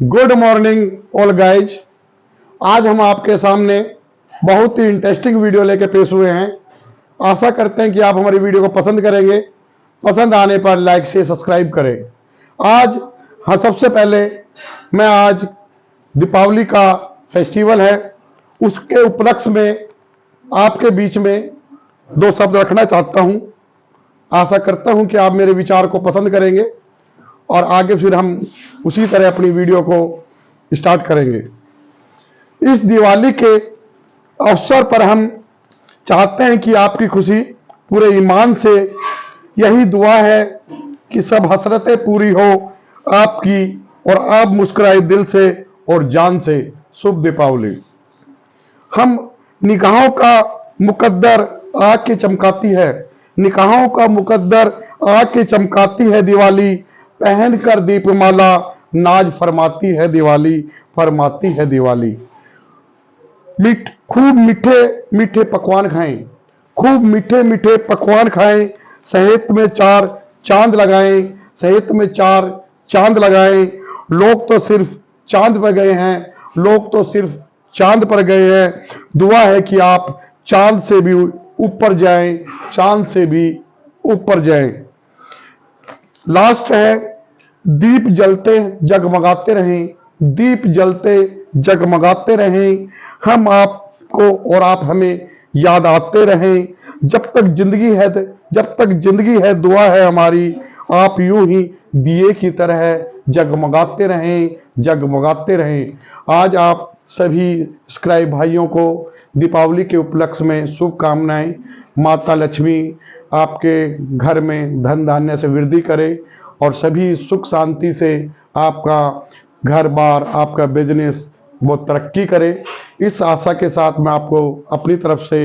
Good morning all guys. आज हम आपके सामने बहुत ही इंटरेस्टिंग वीडियो लेके पेश हुए हैं। आशा करते हैं कि आप हमारी वीडियो को पसंद करेंगे। पसंद आने पर लाइक से सब्सक्राइब करें। आज हाँ, सबसे पहले मैं आज दीपावली का फेस्टिवल है, उसके उपलक्ष्य में आपके बीच में दो शब्द रखना चाहता हूं। आशा करता हूं कि आप मेरे विचार को पसंद करेंगे और आगे फिर हम उसी तरह अपनी वीडियो को स्टार्ट करेंगे। इस दिवाली के अवसर पर हम चाहते हैं कि आपकी खुशी पूरे ईमान से, यही दुआ है कि सब हसरतें पूरी हो आपकी और आप मुस्कुराए दिल से और जान से। शुभ दीपावली। हम निगाहों का मुकद्दर आग के चमकाती है, निगाहों का मुकद्दर आग के चमकाती है दिवाली, पहन कर दीपमाला नाज फरमाती है दिवाली, फरमाती है दिवाली। खूब मीठे मीठे पकवान खाएं, खूब मीठे मीठे पकवान खाएं, सहित में चार चांद लगाएं, सहित में चार चांद लगाएं। लोग तो सिर्फ चांद पर गए हैं, लोग तो सिर्फ चांद पर गए हैं। दुआ है कि आप चांद से भी ऊपर जाएं, चांद से भी ऊपर जाएं। लास्ट है, दीप जलते जगमगाते रहें, दीप जलते जगमगाते रहें। हम आपको और आप हमें याद आते रहें। जब तक जिंदगी है, जब तक जिंदगी है दुआ है हमारी, आप यूं ही दिए की तरह जगमगाते रहें, जगमगाते रहें। आज आप सभी सब्सक्राइब भाइयों को दीपावली के उपलक्ष्य में शुभकामनाएं। माता लक्ष्मी आपके घर में धन धान्य से वृद्धि करे और सभी सुख शांति से आपका घर बार, आपका बिजनेस वो तरक्की करे। इस आशा के साथ मैं आपको अपनी तरफ से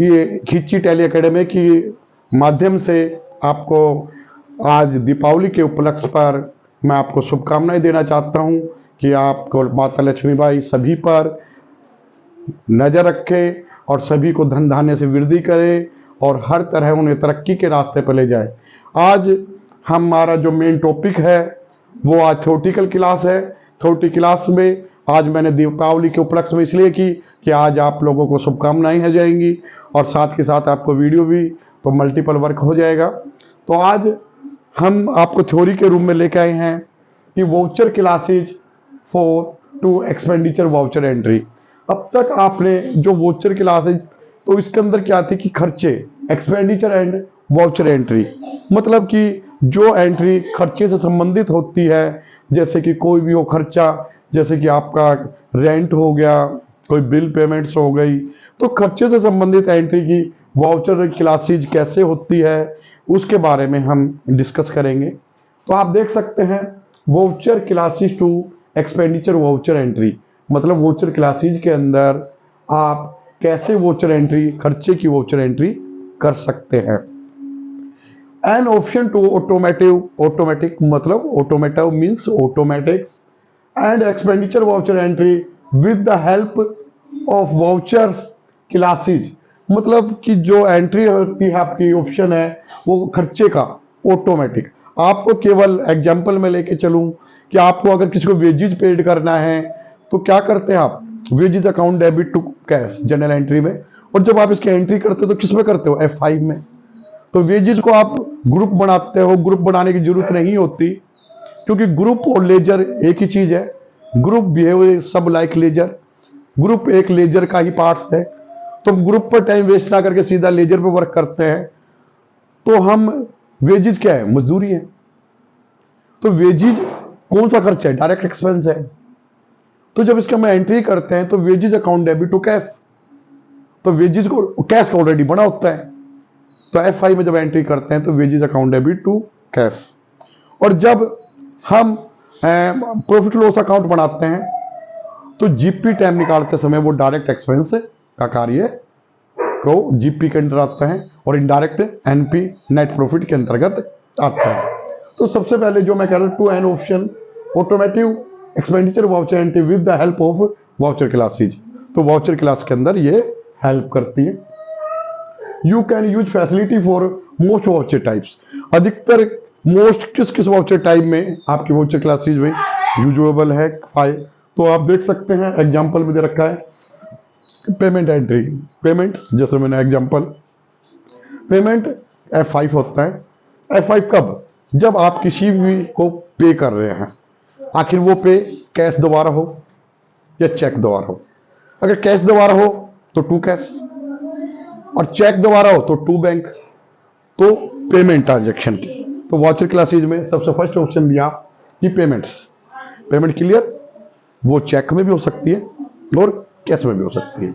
ये खिच्ची टेली एकेडमी की माध्यम से आपको आज दीपावली के उपलक्ष्य पर मैं आपको शुभकामनाएं देना चाहता हूं कि आपको माता लक्ष्मी बाई सभी पर नजर रखे और सभी को धन धान्य से वृद्धि करे और हर तरह उन्हें तरक्की के रास्ते पर ले जाए। आज हमारा जो मेन टॉपिक है वो आज थ्योरेटिकल क्लास है। थ्योरेटिकल क्लास में आज मैंने दीपावली के उपलक्ष्य में इसलिए की कि आज आप लोगों को शुभकामनाएं हो जाएंगी और साथ के साथ आपको वीडियो भी तो मल्टीपल वर्क हो जाएगा। तो आज हम आपको थ्योरी के रूप में लेके आए हैं कि voucher classes for to expenditure voucher entry. अब तक आपने जो वाउचर क्लासेज, तो इसके अंदर क्या थी कि खर्चे, एक्सपेंडिचर एंड वाउचर एंट्री, मतलब कि जो एंट्री खर्चे से संबंधित होती है, जैसे कि कोई भी हो खर्चा, जैसे कि आपका रेंट हो गया, कोई बिल पेमेंट्स हो गई, तो खर्चे से संबंधित एंट्री की वाउचर क्लासेज कैसे होती है उसके बारे में हम डिस्कस करेंगे। तो आप देख सकते हैं voucher classes to expenditure voucher entry, मतलब वाउचर क्लासेज के अंदर आप कैसे वाउचर एंट्री, खर्चे की वाउचर एंट्री कर सकते हैं। एन ऑप्शन टू ऑटोमेटिक मतलब automotive means automatics and expenditure voucher entry with the help of vouchers classes, मतलब कि जो एंट्री होती है आपकी ऑप्शन है वो खर्चे का ऑटोमेटिक। आपको केवल एग्जांपल में लेके चलूं कि आपको अगर किसी को वेजेज पेड करना है तो क्या करते हैं आप, wages account debit to cash journal entry में, और जब आप इसकी एंट्री करते हो तो किस में करते हो, F5 में। तो वेजेज को आप ग्रुप बनाते हो, ग्रुप बनाने की जरूरत नहीं होती क्योंकि ग्रुप और लेजर एक ही चीज है। ग्रुप बिहेव सब लाइक लेजर, ग्रुप एक लेजर का ही पार्ट्स है। तो ग्रुप पर टाइम वेस्ट ना करके सीधा लेजर पर वर्क करते हैं। तो हम वेजेज क्या है, मजदूरी है। तो वेजेज कौन सा खर्चा है, डायरेक्ट एक्सपेंस है। तो जब इसका हम एंट्री करते हैं तो wages account debit to cash, तो वेजेज को कैश का ऑलरेडी बना होता है। तो F5 में जब एंट्री करते हैं तो wages account debit to cash. और जब हम प्रॉफिट लॉस अकाउंट बनाते हैं तो जीपी टाइम निकालते समय वो डायरेक्ट एक्सपेंस का कार्य को जीपी के अंदर आता है और इनडायरेक्ट एनपी नेट प्रॉफिट के अंतर्गत आता है। तो सबसे पहले जो मैं कह रहा हूं, to an option automotive expenditure voucher entry with the help of voucher classes. तो वाउचर क्लास के अंदर ये हेल्प करती है। You can use facility for most voucher types, अधिकतर मोस्ट किस किस वाउचर टाइप में आपकी वाउचर क्लासेज में यूजुएबल है फाइल। तो आप देख सकते हैं एग्जाम्पल में दे रखा है पेमेंट एंट्री, पेमेंट, जैसे मैंने एग्जाम्पल, पेमेंट F5 होता है। F5 कब? जब आप किसी भी को पे कर रहे हैं, आखिर वो पे कैश द्वारा हो या चेक द्वारा हो। अगर कैश द्वारा हो तो टू कैश, और चेक द्वारा हो तो टू बैंक। तो पेमेंट ट्रांजेक्शन की तो वाउचर क्लासेज में सबसे फर्स्ट ऑप्शन दिया कि पेमेंट्स, पेमेंट क्लियर, वो चेक में भी हो सकती है और कैश में भी हो सकती है।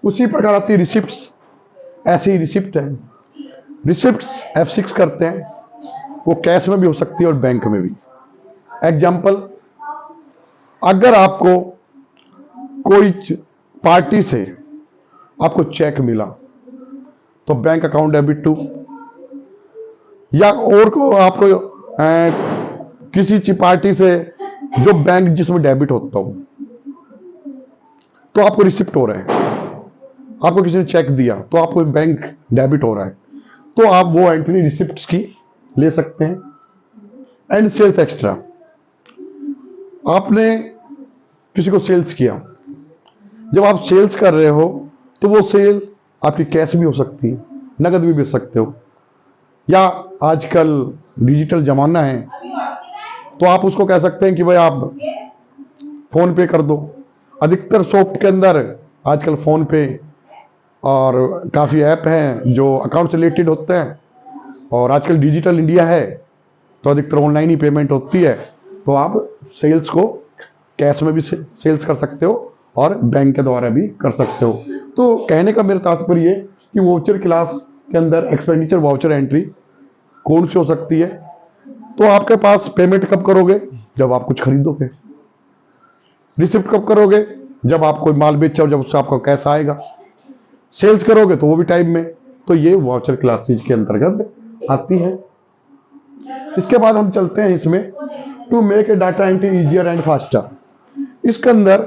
उसी प्रकार आती है रिसिप्ट्स, ऐसी रिसिप्ट है, रिसिप्ट्स F6 करते हैं, वो कैश में भी हो सकती है और बैंक में भी। एग्जाम्पल, अगर आपको कोई पार्टी से आपको चेक मिला तो बैंक अकाउंट डेबिट टू, या और को आपको किसी पार्टी से जो बैंक जिसमें डेबिट होता हो तो आपको रिसिप्ट हो रहा है, आपको किसी ने चेक दिया तो आपको बैंक डेबिट हो रहा है, तो आप वो एंट्री रिसिप्ट्स की ले सकते हैं। एंड सेल्स एक्स्ट्रा, आपने किसी को सेल्स किया, जब आप सेल्स कर रहे हो तो वो सेल आपकी कैश भी हो सकती है, नगद भी बेच सकते हो, या आजकल डिजिटल जमाना है तो आप उसको कह सकते हैं कि भाई आप फोन पे कर दो। अधिकतर शॉप के अंदर आजकल फोन पे और काफ़ी ऐप हैं जो अकाउंट से रिलेटेड होते हैं, और आजकल डिजिटल इंडिया है तो अधिकतर ऑनलाइन ही पेमेंट होती है। तो आप सेल्स को कैश में भी सेल्स कर सकते हो और बैंक के द्वारा भी कर सकते हो। तो कहने का मेरा तात्पर्य कि वाउचर क्लास के अंदर एक्सपेंडिचर वाउचर एंट्री कौन सी हो सकती है? तो आपके पास पेमेंट कब करोगे? जब आप कुछ खरीदोगे। रिसिप्ट कब करोगे? जब आप कोई माल बेचो और जब उससे आपका कैश आएगा। सेल्स करोगे तो वो भी टाइम में। तो ये वाउचर क्लासेज के अंतर्गत आती है। इसके बाद हम चलते हैं इसमें to make a data entry easier and faster. इसके अंदर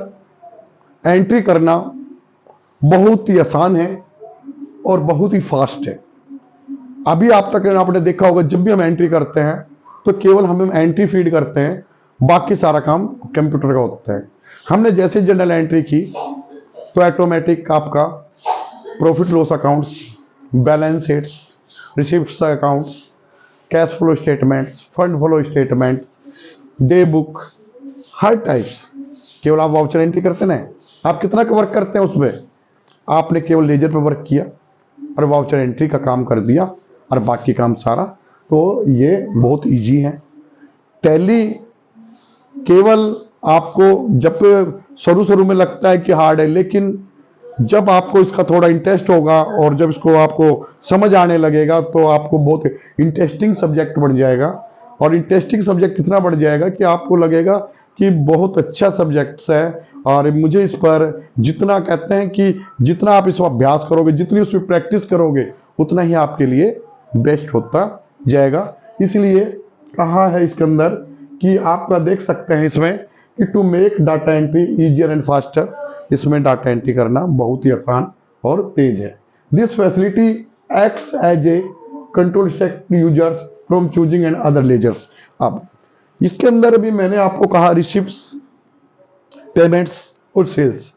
एंट्री करना बहुत ही आसान है और बहुत ही फास्ट है। अभी आप तक आपने देखा होगा जब भी हम एंट्री करते हैं तो केवल हम एंट्री फीड करते हैं, बाकी सारा काम कंप्यूटर का होता है। हमने जैसे जनरल एंट्री की तो ऑटोमेटिक आपका profit loss accounts, balance sheets, receipts accounts, cash flow statements, fund flow statement, day book, हर टाइप्स केवल आप वाउचर एंट्री करते ना। आप कितना वर्क करते हैं उसमें? आपने केवल लेजर पे वर्क किया और वाउचर एंट्री का काम कर दिया और बाकी काम सारा। तो ये बहुत इजी है। टैली केवल आपको जब शुरू में लगता है कि हार्ड है, लेकिन जब आपको इसका थोड़ा इंटरेस्ट होगा और जब इसको आपको समझ आने लगेगा तो आपको बहुत इंटरेस्टिंग सब्जेक्ट बन जाएगा। और इंटरेस्टिंग सब्जेक्ट कितना बढ़ जाएगा कि आपको लगेगा कि बहुत अच्छा सब्जेक्ट्स है, और मुझे इस पर जितना कहते हैं कि जितना आप इसमें अभ्यास करोगे, जितनी उसमें प्रैक्टिस करोगे, उतना ही आपके लिए बेस्ट होता जाएगा। इसलिए कहा है इसके अंदर कि आपका देख सकते हैं इसमें कि to make data entry easier and faster, इसमें डाटा एंट्री करना बहुत ही आसान और तेज है। This facility acts as a control stack users from choosing and other ledgers. अब इसके अंदर भी मैंने आपको कहा रिसिप्ट्स, पेमेंट्स और सेल्स,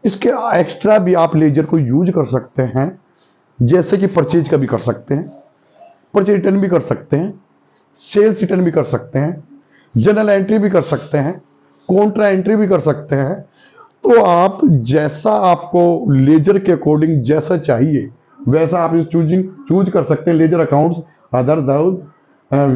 इसके एक्स्ट्रा भी आप लेजर को यूज कर सकते हैं। जैसे कि परचेज का भी कर सकते हैं, परचेज रिटर्न भी कर सकते हैं, सेल्स रिटर्न भी कर सकते हैं, जनरल एंट्री भी कर सकते हैं, कॉन्ट्रा एंट्री भी कर सकते हैं। तो आप जैसा आपको लेजर के अकॉर्डिंग जैसा चाहिए वैसा आप चूज कर सकते हैं। Ledger accounts other those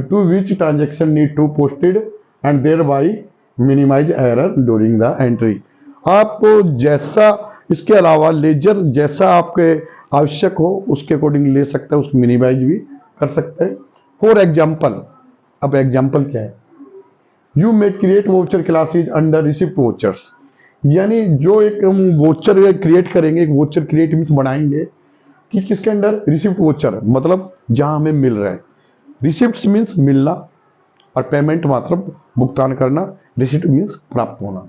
to which transaction need to posted and thereby minimize error during the entry. आपको जैसा इसके अलावा लेजर जैसा आपके आवश्यक हो उसके अकॉर्डिंग ले सकते हैं, उसको मिनिमाइज भी कर सकते हैं। फॉर एग्जाम्पल, अब एग्जाम्पल क्या है? You may create voucher classes under receipt vouchers, यानी जो एक हम वोचर क्रिएट करेंगे, एक वोचर क्रिएट मीन्स बनाएंगे कि किसके अंडर? रिसिप्ट वोचर, मतलब जहां हमें मिल रहा है। रिसिप्ट मीन्स मिलना और पेमेंट मतलब भुगतान करना, रिसिप्ट मीन्स प्राप्त होना।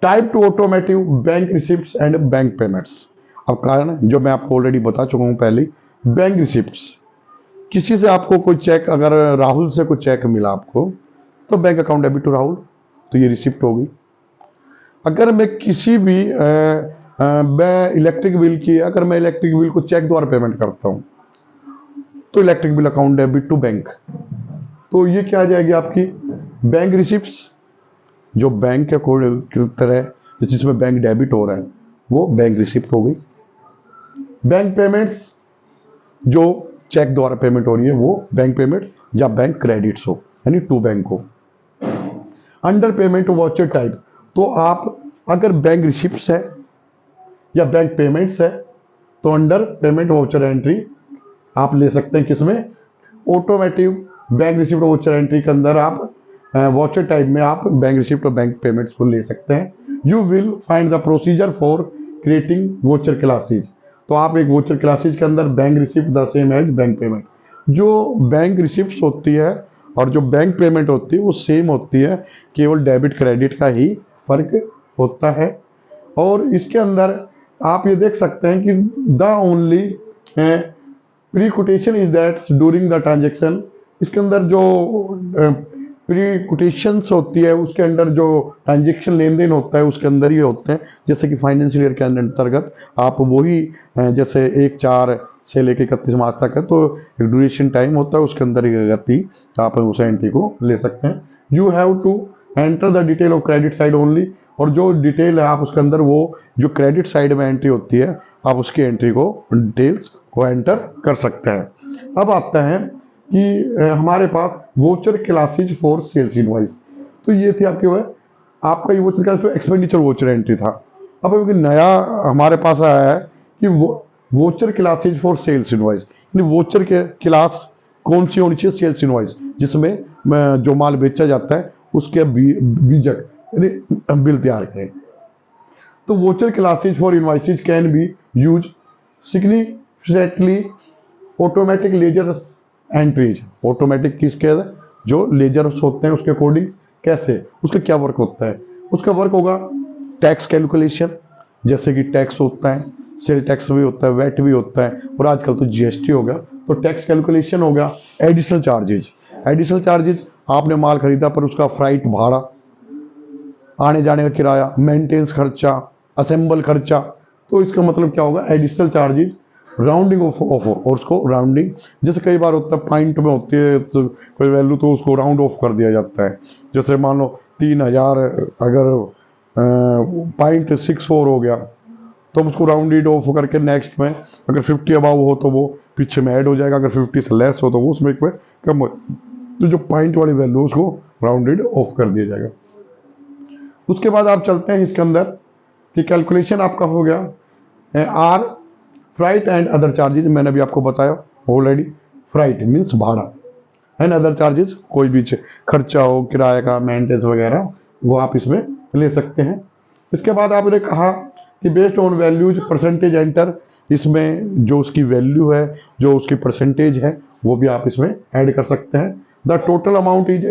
Type two automotive bank receipts and bank payments. अब कारण जो मैं आपको ऑलरेडी बता चुका हूं पहले, बैंक रिसिप्ट्स, किसी से आपको कोई चेक, अगर राहुल से कोई चेक मिला आपको तो bank account debit to Rahul, तो ये रिसिप्ट होगी। अगर मैं किसी भी मैं इलेक्ट्रिक बिल की, अगर मैं इलेक्ट्रिक बिल को चेक द्वारा पेमेंट करता हूं, तो electric bill account debit to bank, तो ये क्या आ जाएगी आपकी बैंक रिसिप्ट्स, जो बैंक के की तरह जिसमें बैंक डेबिट हो रहा है वो बैंक रिसिप्ट हो गई। बैंक पेमेंट्स, जो चेक द्वारा पेमेंट हो रही है वो बैंक पेमेंट या बैंक क्रेडिट्स हो, यानी टू बैंक हो। अंडर पेमेंट वाउचर टाइप, तो आप अगर बैंक रिसिप्ट्स है या बैंक पेमेंट्स है तो अंडर पेमेंट वाउचर एंट्री आप ले सकते हैं। किसमें? Automatic bank receipt voucher entry के अंदर आप वाउचर टाइप में आप बैंक रिसिप्ट और बैंक पेमेंट्स को ले सकते हैं। You will find the procedure for creating voucher classes, तो आप एक वाउचर क्लासेज के अंदर bank receipt the same as bank payment, जो बैंक रिसिप्ट होती है और जो बैंक पेमेंट होती है वो सेम होती है, केवल डेबिट क्रेडिट का ही फर्क होता है। और इसके अंदर आप ये देख सकते हैं कि the only pre quotation is that during the transaction, इसके अंदर जो प्री कोटेशंस होती है उसके अंदर जो ट्रांजेक्शन लेन देन होता है उसके अंदर ही होते हैं। जैसे कि फाइनेंशियल ईयर के अंतर्गत आप वही जैसे 1/4 से लेकर 31 मार्च तक है, तो ड्यूरेशन टाइम होता है उसके अंदर ही गति आप उस एंट्री को ले सकते हैं। You have to enter the detail of credit side only, और जो डिटेल है आप उसके अंदर वो जो क्रेडिट साइड में एंट्री होती है आप उसकी एंट्री को डिटेल्स को एंटर कर सकते हैं। अब आता है कि हमारे पास voucher classes for sales invoice, तो ये थी आपकी वह आपका ये voucher class expenditure voucher entry था। अब एक नया हमारे पास आया है कि voucher classes for sales invoice, यानी वोचर के क्लास कौन सी होनी चाहिए? सेल्स इनवॉइस, जिसमें जो माल बेचा जाता है उसके बीजक बिल तैयार करें। तो voucher classes for invoices can be use significantly automatic ledger entries, automatic किसके जो लेजर्स होते हैं उसके अकॉर्डिंग कैसे, उसका क्या वर्क होता है? उसका वर्क होगा टैक्स कैलकुलेशन, जैसे कि टैक्स होता है, सेल टैक्स भी होता है, वैट भी होता है, और आजकल तो जीएसटी हो गया, तो टैक्स कैलकुलेशन हो गया। एडिशनल चार्जेज, एडिशनल चार्जेज आपने माल खरीदा पर उसका फ्राइट भाड़ा, आने जाने का किराया, मेंटेनेंस खर्चा, असेंबल खर्चा, तो इसका मतलब क्या होगा? एडिशनल चार्जेस, राउंडिंग ऑफ और उसको राउंडिंग, जैसे कई बार होता है पॉइंट में होती है तो कोई वैल्यू तो उसको राउंड ऑफ कर दिया जाता है। जैसे मान लो 3000 अगर 0.64 हो गया तो उसको राउंडेड ऑफ करके नेक्स्ट में अगर 50 अबाव हो तो वो पीछे में ऐड हो जाएगा, अगर 50 से लेस हो तो वो उसमें कम हो, तो जो पॉइंट वाली वैल्यू उसको राउंडेड ऑफ कर दिया जाएगा। उसके बाद आप चलते हैं इसके अंदर कि कैलकुलेशन आपका हो गया are freight and other charges, मैंने भी आपको बताया ऑलरेडी, फ्राइट मीन्स भाड़ा, एंड अदर चार्जेज कोई भी खर्चा हो, किराए का, मेंटेनेंस वगैरह, वो आप इसमें ले सकते हैं। इसके बाद आपने कहा कि based on values percentage enter, इसमें जो उसकी वैल्यू है, जो उसकी परसेंटेज है, वो भी आप इसमें ऐड कर सकते हैं। The total amount is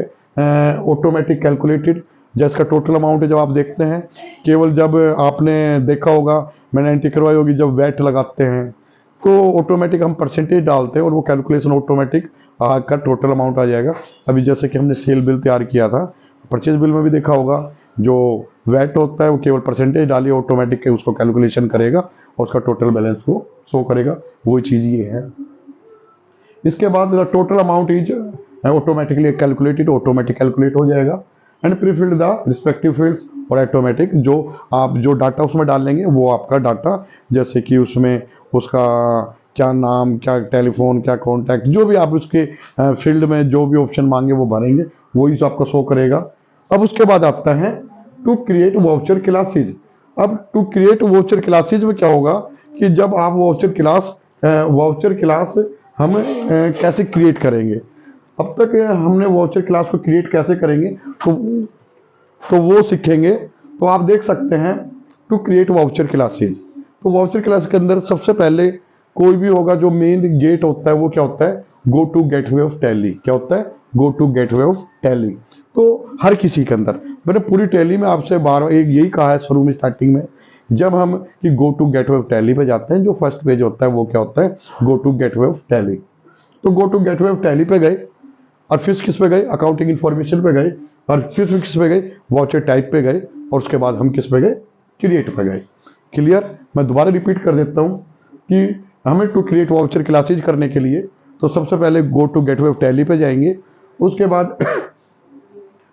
automatic calculated, जिसका टोटल अमाउंट है, जब आप देखते हैं केवल जब आपने देखा होगा, मैंने एंट्री करवाई होगी, जब वैट लगाते हैं तो ऑटोमेटिक हम परसेंटेज डालते हैं और वो कैलकुलेशन ऑटोमेटिक आकर टोटल अमाउंट आ जाएगा। अभी जैसे कि हमने सेल बिल तैयार किया था, परचेज बिल में भी देखा होगा, जो वैट होता है वो केवल परसेंटेज डालिए ऑटोमेटिक उसको कैलकुलेशन करेगा और उसका टोटल बैलेंस को शो करेगा, वो चीज़ ये है। इसके बाद total amount is automatically calculated, automatic calculate हो जाएगा, and prefilled the respective fields, और ऑटोमेटिक जो आप जो डाटा उसमें डालेंगे वो आपका डाटा, जैसे कि उसमें उसका क्या नाम, क्या टेलीफोन, क्या कॉन्टैक्ट, जो भी आप उसके फील्ड में जो भी ऑप्शन मांगे वो भरेंगे, वही आपका शो करेगा। अब उसके बाद आता है टू क्रिएट वाउचर क्लासेज। अब टू क्रिएट वाउचर क्लासेज में क्या होगा कि जब आप वाउचर क्लास हम कैसे क्रिएट करेंगे। अब तक हमने वाउचर क्लास को क्रिएट कैसे करेंगे तो वो सीखेंगे। तो आप देख सकते हैं टू क्रिएट वाउचर क्लासेज, तो वाउचर क्लास के अंदर सबसे पहले कोई भी होगा जो मेन गेट होता है वो क्या होता है? Go to gateway of Tally. क्या होता है? Go to gateway of Tally. तो हर किसी के अंदर, मैंने पूरी टैली में आपसे बार एक यही कहा है शुरू में स्टार्टिंग में, जब हम कि go to gateway of Tally पे जाते हैं, जो फर्स्ट पेज होता है वो क्या होता है? Go to gateway of Tally. तो go to gateway of Tally पे गए, और फिर किस पे गए, अकाउंटिंग इन्फॉर्मेशन पे गए, और फिर किस पे गए, वाउचर टाइप पे गए, और उसके बाद हम किस पे गए, क्रिएट पे गए। क्लियर? मैं दोबारा रिपीट कर देता हूँ कि हमें टू क्रिएट वाउचर क्लासेज करने के लिए तो सबसे पहले go to gateway of Tally पे जाएंगे, उसके बाद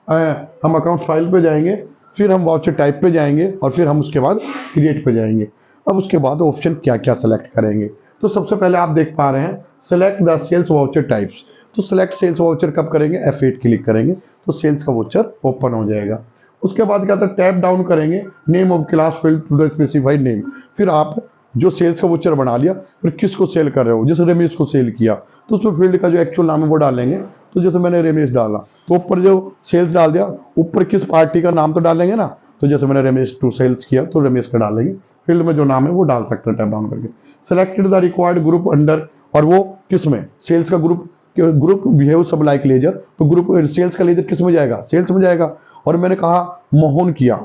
हम अकाउंट फाइल पे जाएंगे, फिर हम वाउचर टाइप पे जाएंगे, और फिर हम उसके बाद क्रिएट पे जाएंगे। अब उसके बाद ऑप्शन क्या क्या सेलेक्ट करेंगे, तो सबसे पहले आप देख पा रहे हैं select the sales voucher types. तो सेलेक्ट सेल्स वाउचर कब करेंगे, F8 क्लिक करेंगे तो सेल्स का वाउचर ओपन हो जाएगा। उसके बाद क्या था, टैप डाउन करेंगे, name of class field to the specified name. फिर आप जो सेल्स का वाउचर बना लिया, फिर किसको सेल कर रहे हो, जैसे रमेश को सेल किया तो उसमें फील्ड का जो एक्चुअल नाम है वो डालेंगे। तो जैसे मैंने रमेश डाला तो ऊपर जो सेल्स डाल दिया, ऊपर किस पार्टी का नाम तो डालेंगे ना, तो जैसे मैंने रमेश टू सेल्स किया तो रमेश का डालेंगे, फील्ड में जो नाम है वो डाल सकते हैं टैप डाउन करके। Selected the required group under, और वो किस में, सेल्स का ग्रुप बिहेव सब लाइक लेजर, तो ग्रुप सेल्स का लेजर किस में जाएगा, सेल्स में जाएगा। और मैंने कहा मोहन किया,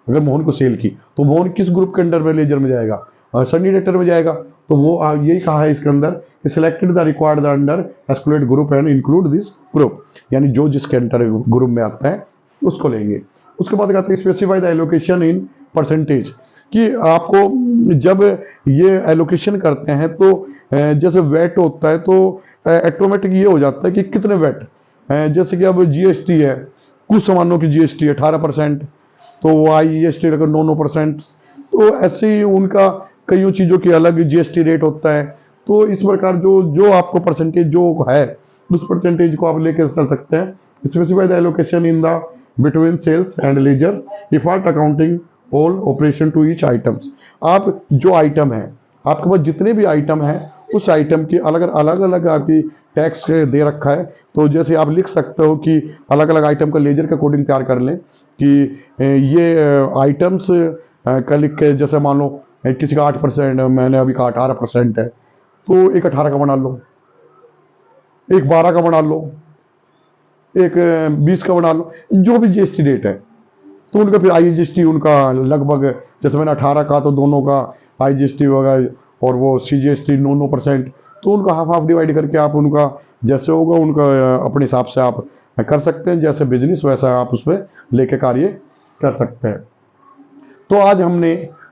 अगर मोहन को सेल की तो मोहन किस ग्रुप के अंडर में, लेजर में जाएगा, सनी डायरेक्टर में जाएगा। तो वो यही कहा है इसके अंदर कि selected the required the under excluded group and include this group, यानी जो जिसके अंडर ग्रुप में आता है उसको लेंगे। उसके बाद कहते हैं specify the allocation in percentage, कि आपको जब ये एलोकेशन करते हैं तो जैसे वेट होता है तो ऑटोमेटिक ये हो जाता है कि कितने वेट, जैसे कि अब जीएसटी है, कुछ सामानों की जीएसटी 18%, तो वो IGST रखो 9%, तो ऐसे ही उनका कई चीज़ों की अलग जीएसटी रेट होता है। तो इस प्रकार जो आपको परसेंटेज जो है उस परसेंटेज को आप लेके चल सकते हैं। Specify the allocation in the between sales and ledger default accounting all operation to each items. आप जो आइटम है, आपके पास जितने भी आइटम है उस आइटम की अलग अलग आपकी टैक्स दे रखा है। तो जैसे आप लिख सकते हो कि अलग अलग आइटम का लेजर के अकॉर्डिंग तैयार कर लें कि ये आइटम्स का लिख के, जैसे मान लो किसी का 8%, मैंने अभी कहा 18% है, तो एक 18 का बना लो, एक 12 का बना लो, एक 20 का बना लो, जो भी जीएसटी रेट है। तो उनका फिर IGST उनका लगभग, जैसे मैंने 18 का तो दोनों का IGST वगैरह, और वो CGST 9%, तो उनका हाफ डिवाइड करके आप उनका जैसे होगा उनका अपने हिसाब से आप कर सकते हैं, जैसे बिजनेस वैसा आप उसमें लेके कार्य कर सकते हैं। तो आज हमने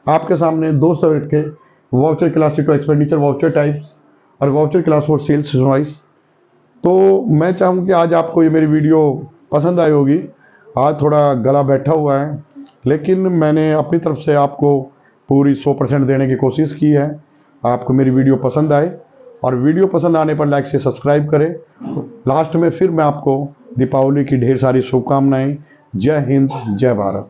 आपके सामने 2 सब्जेक्ट के voucher class to expenditure voucher types और voucher class for sales invoice. तो मैं चाहूँ कि आज आपको ये मेरी वीडियो पसंद आई होगी। आज थोड़ा गला बैठा हुआ है, लेकिन मैंने अपनी तरफ से आपको पूरी 100% देने की कोशिश की है। आपको मेरी वीडियो पसंद आए, और वीडियो पसंद आने पर लाइक से सब्सक्राइब करें। लास्ट में फिर मैं आपको दीपावली की ढेर सारी शुभकामनाएं। जय हिंद, जय भारत।